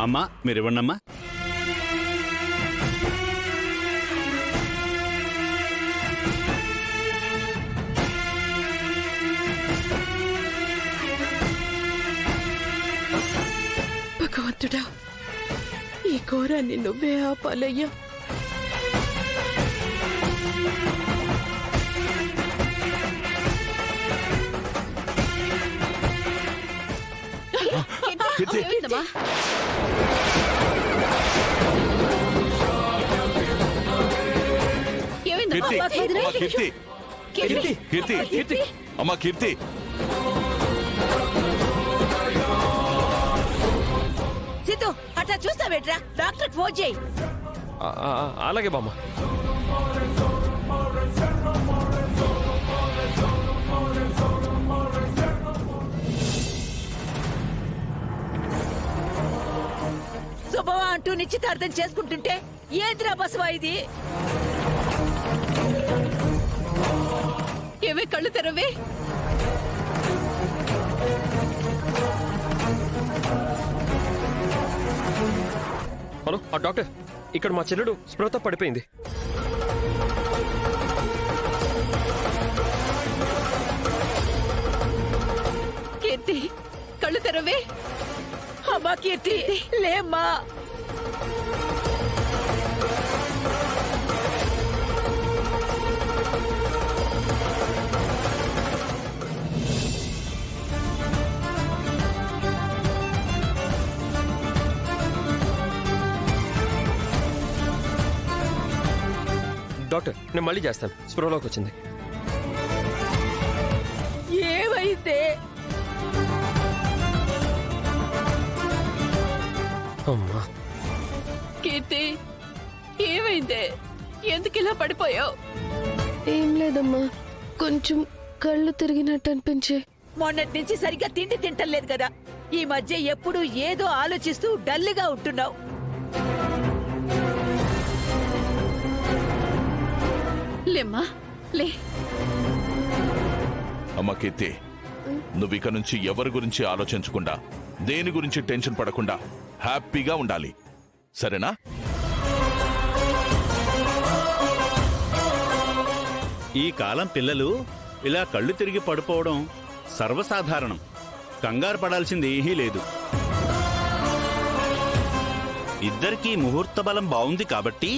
అమ్మా మీరివ్వండమ్మా. భగవంతుడా, ఈ ఘోరాన్ని నువ్వే ఆపాలయ్యా. ఏమైందమ్మా? కీర్తి అమ్మా కీర్తి, సిద్ధు అట్లా చూస్తావేట్రా, డాక్టర్ ఫోన్ చేయి. అలాగే బామ్మ. శుభవా అంటూ నిశ్చితార్థం చేసుకుంటుంటే ఏంద్రా బసవా ఇది? ఏవే కళ్ళు తెరవే. హలో ఆ డాక్టర్, ఇక్కడ మా చెల్లెడు స్పృహతో పడిపోయింది. కీర్తి కళ్ళు తెరవే. అమ్మా కీర్తి లేమ్మా. డాక్టర్ నేను మళ్ళీ చేస్తాను. స్పృహలోకి వచ్చింది. ఏమైందే? అమ్మా కీర్తి ఏమైందే? ఎందుకు ఇలా పడిపోయావు? ఏం లేదమ్మా, కొంచెం కళ్ళు తిరిగినట్టు అనిపించే. మొన్నటి నుంచి సరిగ్గా తిండి తింటలేదు కదా. ఈ మధ్య ఎప్పుడు ఏదో ఆలోచిస్తూ డల్గా ఉంటున్నావు. లేమ్మా లే. అమ్మా కీర్తి, నువ్విక నుంచి ఎవరి గురించి ఆలోచించకుండా, దేని గురించి టెన్షన్ పడకుండా హ్యాపీగా ఉండాలి, సరేనా? ఈ కాలం పిల్లలు ఇలా కళ్ళు తిరిగి పడిపోవడం సర్వసాధారణం. కంగారు పడాల్సింది ఏమీ లేదు. ఇద్దరికీ ముహూర్త బలం బాగుంది కాబట్టి